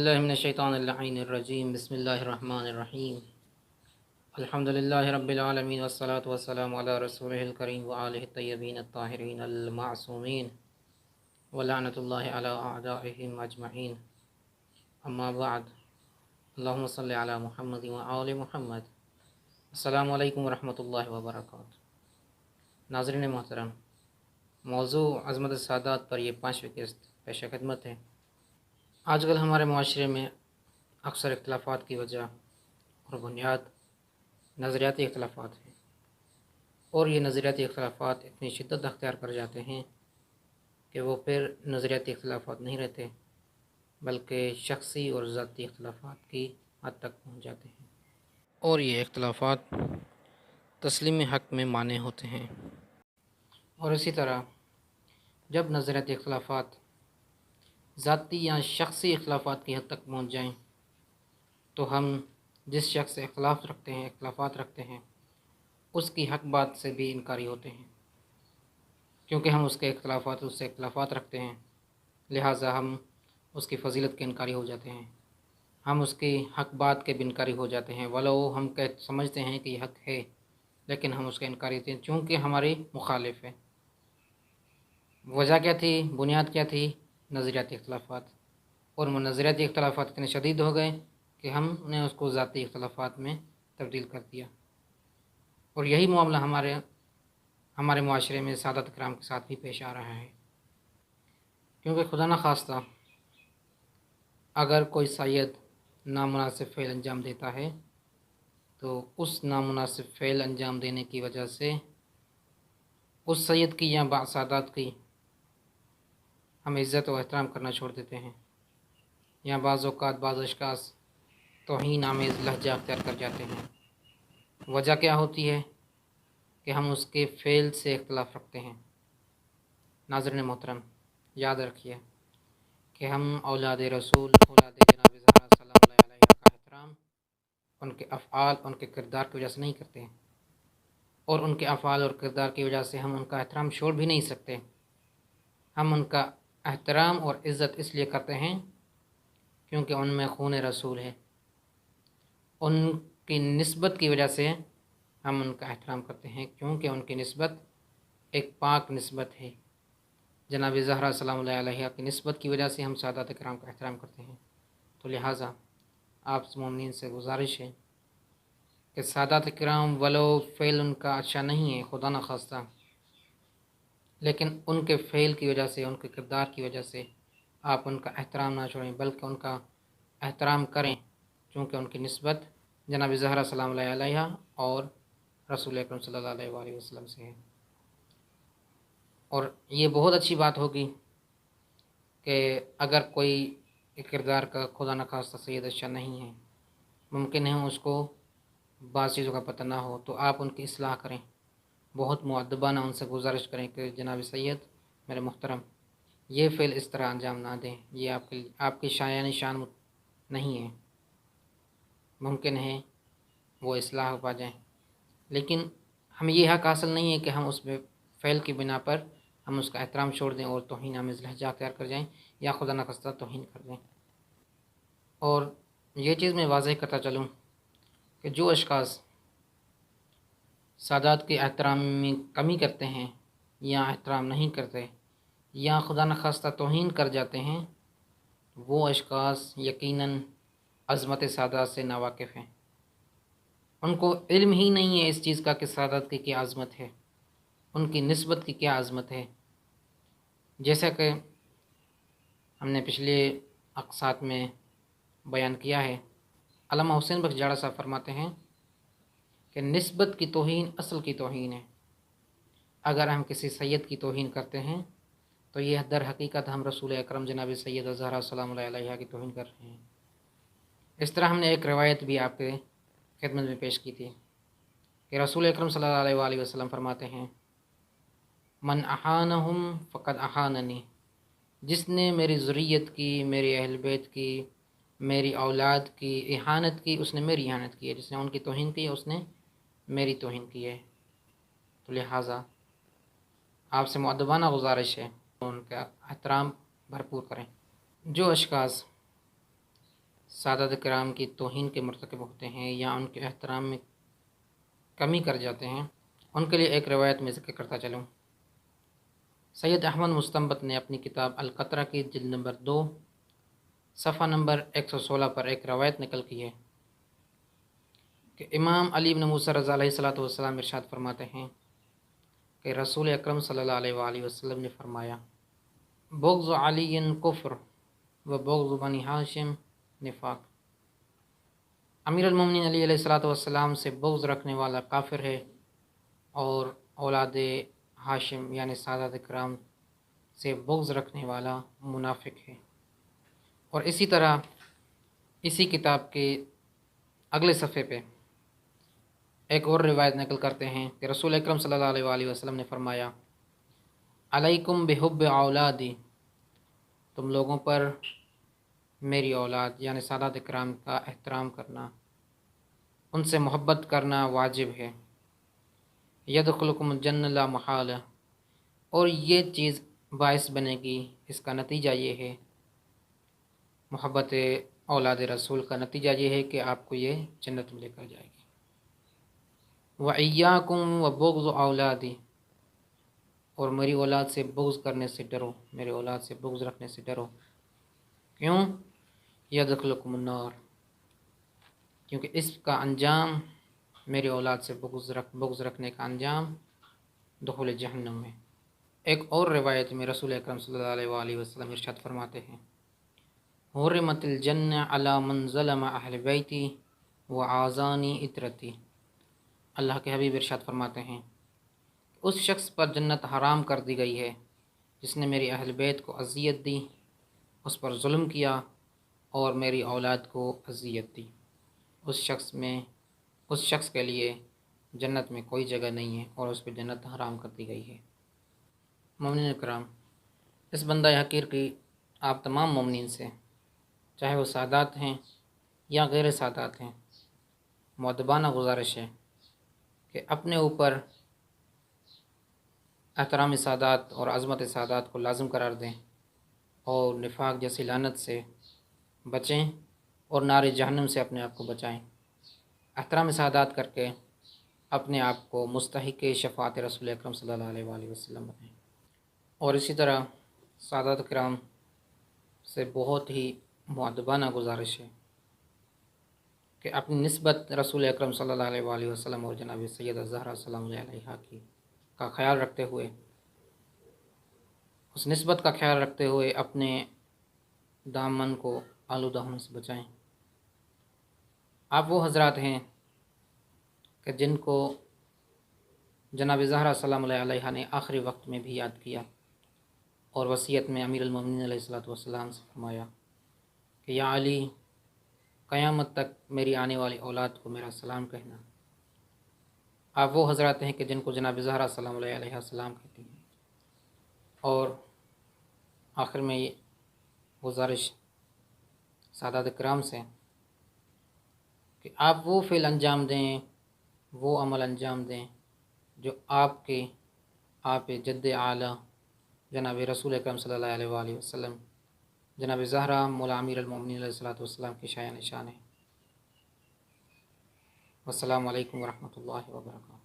باللہ من الشیطان اللعین الرجیم بسم اللہ الرحمن الرحیم الحمدللہ رب العالمین والصلاة والسلام علی رسولہ الکریم وآلہ الطیبین الطاہرین المعصومین ولعنت اللہ علی اعدائہم اجمعین اما بعد اللہم صلی علی محمد وآل محمد۔ السلام علیکم ورحمۃ اللہ وبرکاتہ۔ ناظرین محترم، موضوع عظمت السادات پر یہ 5ویں قسط پیش خدمت ہے۔ آج کل ہمارے معاشرے میں اکثر اختلافات کی وجہ اور بنیاد نظریاتی اختلافات ہیں، اور یہ نظریاتی اختلافات اتنی شدت اختیار کر جاتے ہیں کہ وہ پھر نظریاتی اختلافات نہیں رہتے بلکہ شخصی اور ذاتی اختلافات کی حد تک پہنچ جاتے ہیں، اور یہ اختلافات تسلیم حق میں مانع ہوتے ہیں۔ اور اسی طرح جب نظریاتی اختلافات ذاتی یا شخصی اختلافات کی حد تک پہنچ جائیں تو ہم جس شخص سے اختلافات رکھتے ہیں اس کی حق بات سے بھی انکاری ہوتے ہیں، کیونکہ ہم اس سے اختلافات رکھتے ہیں، لہٰذا ہم اس کی فضیلت کے انکاری ہو جاتے ہیں، ہم اس کی حق بات کے بھی انکاری ہو جاتے ہیں، ولو ہم سمجھتے ہیں کہ یہ حق ہے لیکن ہم اس کے انکاری ہوتے ہیں چونکہ ہماری مخالف ہے۔ وجہ کیا تھی؟ بنیاد کیا تھی؟ نظریاتی اختلافات۔ اور وہ نظریاتی اختلافات اتنے شدید ہو گئے کہ ہم نے اس کو ذاتی اختلافات میں تبدیل کر دیا، اور یہی معاملہ ہمارے معاشرے میں سادات کرام کے ساتھ بھی پیش آ رہا ہے، کیونکہ خدا نخواستہ اگر کوئی سید نامناسب فعل انجام دیتا ہے تو اس نامناسب فعل انجام دینے کی وجہ سے اس سید کی یا بعض سادات کی ہم عزت و احترام کرنا چھوڑ دیتے ہیں، یا بعض اوقات بعض اشخاص توہین آمیز لہجہ اختیار کر جاتے ہیں۔ وجہ کیا ہوتی ہے؟ کہ ہم اس کے فعل سے اختلاف رکھتے ہیں۔ ناظرین محترم، یاد رکھیے کہ ہم اولاد رسول، اولاد جناب زہرا سلام اللہ علیہ کا احترام ان کے افعال، ان کے کردار کی وجہ سے نہیں کرتے ہیں، اور ان کے افعال اور کردار کی وجہ سے ہم ان کا احترام چھوڑ بھی نہیں سکتے۔ ہم ان کا احترام اور عزت اس لیے کرتے ہیں کیونکہ ان میں خون رسول ہے، ان کی نسبت کی وجہ سے ہم ان کا احترام کرتے ہیں، کیونکہ ان کی نسبت ایک پاک نسبت ہے۔ جناب زہرا سلام اللہ علیہ کی نسبت کی وجہ سے ہم سادات کرام کا احترام کرتے ہیں۔ تو لہٰذا آپ مومنین سے گزارش ہے کہ سادات کرام ولو فعل ان کا اچھا نہیں ہے خدا نخواستہ، لیکن ان کے فعل کی وجہ سے، ان کے کردار کی وجہ سے آپ ان کا احترام نہ چھوڑیں بلکہ ان کا احترام کریں، چونکہ ان کی نسبت جناب زہرا سلام اللہ علیہ اور رسول اکرم صلی اللہ علیہ وآلہ وسلم سے ہے۔ اور یہ بہت اچھی بات ہوگی کہ اگر کوئی کردار کا خدا نخواستہ سید اچھا نہیں ہے، ممکن ہے اس کو بعض چیزوں کا پتہ نہ ہو، تو آپ ان کی اصلاح کریں، بہت مؤدبانہ ان سے گزارش کریں کہ جناب سید میرے محترم یہ فعل اس طرح انجام نہ دیں، یہ آپ کی شان نہیں ہے، ممکن ہے وہ اصلاح ہو پا جائیں، لیکن ہمیں یہ حق حاصل نہیں ہے کہ ہم اس فعل کی بنا پر ہم اس کا احترام چھوڑ دیں اور توہین آمیز لہجہ اختیار کر جائیں یا خدا نخواستہ توہین کر دیں۔ اور یہ چیز میں واضح کرتا چلوں کہ جو اشخاص سادات کے احترام میں کمی کرتے ہیں یا احترام نہیں کرتے یا خدا نخواستہ توہین کر جاتے ہیں، وہ اشخاص یقیناً عظمت سادات سے ناواقف ہیں، ان کو علم ہی نہیں ہے اس چیز کا کہ سادات کی کیا عظمت ہے، ان کی نسبت کی کیا عظمت ہے۔ جیسا کہ ہم نے پچھلے اقساط میں بیان کیا ہے، علامہ حسین بخش جاڑا صاحب فرماتے ہیں کہ نسبت کی توہین اصل کی توہین ہے۔ اگر ہم کسی سید کی توہین کرتے ہیں تو یہ در حقیقت ہم رسول اکرم جناب سید زہرا سلام اللہ علیہ کی توہین کر رہے ہیں۔ اس طرح ہم نے ایک روایت بھی آپ کے خدمت میں پیش کی تھی کہ رسول اکرم صلی اللہ علیہ وآلہ وسلم فرماتے ہیں، من احانہم فقد احاننی، جس نے میری ذریت کی، میری اہل بیت کی، میری اولاد کی احانت کی، اس نے میری احانت کی ہے، جس نے ان کی توہین کی ہے اس نے میری توہین کی ہے۔ تو لہٰذا آپ سے مؤدبانہ گزارش ہے ان کا احترام بھرپور کریں۔ جو اشخاص سادات کرام کی توہین کے مرتکب ہوتے ہیں یا ان کے احترام میں کمی کر جاتے ہیں، ان کے لیے ایک روایت میں ذکر کرتا چلوں۔ سید احمد مستنبط نے اپنی کتاب القطرہ کی جلد نمبر 2 صفحہ نمبر 116 پر ایک روایت نقل کی ہے کہ امام علی بن موسیٰ رضی علیہ السلام ارشاد فرماتے ہیں کہ رسول اکرم صلی اللہ علیہ وآلہ وسلم نے فرمایا، بغض علی کفر و بغض بنی ہاشم نفاق۔ امیر المومنین علی علیہ السلام سے بغض رکھنے والا کافر ہے، اور اولاد ہاشم یعنی سادات کرام سے بغض رکھنے والا منافق ہے۔ اور اسی طرح اسی کتاب کے اگلے صفحے پہ ایک اور روایت نقل کرتے ہیں کہ رسول اکرم صلی اللہ علیہ وآلہ وسلم نے فرمایا، علیکم بحب اولادی، تم لوگوں پر میری اولاد یعنی سادات کرام کا احترام کرنا، ان سے محبت کرنا واجب ہے۔ یدخلکم الجنہ لا محالہ، اور یہ چیز باعث بنے گی، اس کا نتیجہ یہ ہے، محبت اولاد رسول کا نتیجہ یہ ہے کہ آپ کو یہ جنت میں لے کر جائے گی۔ وَإِيَّاكُمْ وَبُغْضُ اولادی، اور میری اولاد سے بغض کرنے سے ڈرو، میرے اولاد سے بغض رکھنے سے ڈرو۔ کیوں؟ یدخلکم النار، کیونکہ اس کا انجام، میری اولاد سے بغض رکھنے کا انجام دخول جہنم میں۔ ایک اور روایت میں رسول اکرم صلی اللہ علیہ وآلہ وسلم ارشاد فرماتے ہیں، حرمت الجنہ علی من ظلم اہل بیتی وعازانی اطرتی۔ اللہ کے حبیب ارشاد فرماتے ہیں، اس شخص پر جنت حرام کر دی گئی ہے جس نے میری اہل بیت کو اذیت دی، اس پر ظلم کیا اور میری اولاد کو اذیت دی۔ اس شخص کے لیے جنت میں کوئی جگہ نہیں ہے اور اس پہ جنت حرام کر دی گئی ہے۔ مومنین کرام، اس بندہ حقیر کی آپ تمام مومنین سے، چاہے وہ سادات ہیں یا غیر سادات ہیں، مؤدبانہ گزارش ہے کہ اپنے اوپر احترام سادات اور عظمت سادات کو لازم قرار دیں اور نفاق جیسی لعنت سے بچیں اور نار جہنم سے اپنے آپ کو بچائیں۔ احترام سادات کر کے اپنے آپ کو مستحق شفاعت رسول اکرم صلی اللہ علیہ وآلہ وسلم بنائیں۔ اور اسی طرح سادات کرام سے بہت ہی مؤدبانہ گزارش ہے کہ اپنی نسبت رسول اکرم صلی اللہ علیہ وآلہ وسلم اور جناب سیدہ زہرا سلام اللہ علیہا کی کا خیال رکھتے ہوئے، اس نسبت کا خیال رکھتے ہوئے اپنے دامن کو آلودہ ہونے سے بچائیں۔ آپ وہ حضرات ہیں کہ جن کو جناب زہرا سلام اللہ علیہا نے آخری وقت میں بھی یاد کیا اور وصیت میں امیر المومنین علیہ السلام سے فرمایا کہ یا علی، قیامت تک میری آنے والی اولاد کو میرا سلام کہنا۔ آپ وہ حضرات ہیں کہ جن کو جناب زہرا سلام اللہ علیہ السلام کہتی ہیں۔ اور آخر میں یہ گزارش سادات کرام سے کہ آپ وہ فعل انجام دیں، وہ عمل انجام دیں جو آپ جد اعلیٰ جناب رسول اکرم صلی اللہ علیہ وآلہ وسلم، جناب زہرا مولا امیر المومنین علیہ السلام کی شایان نشان ہے۔ والسلام علیکم ورحمۃ اللہ وبرکاتہ۔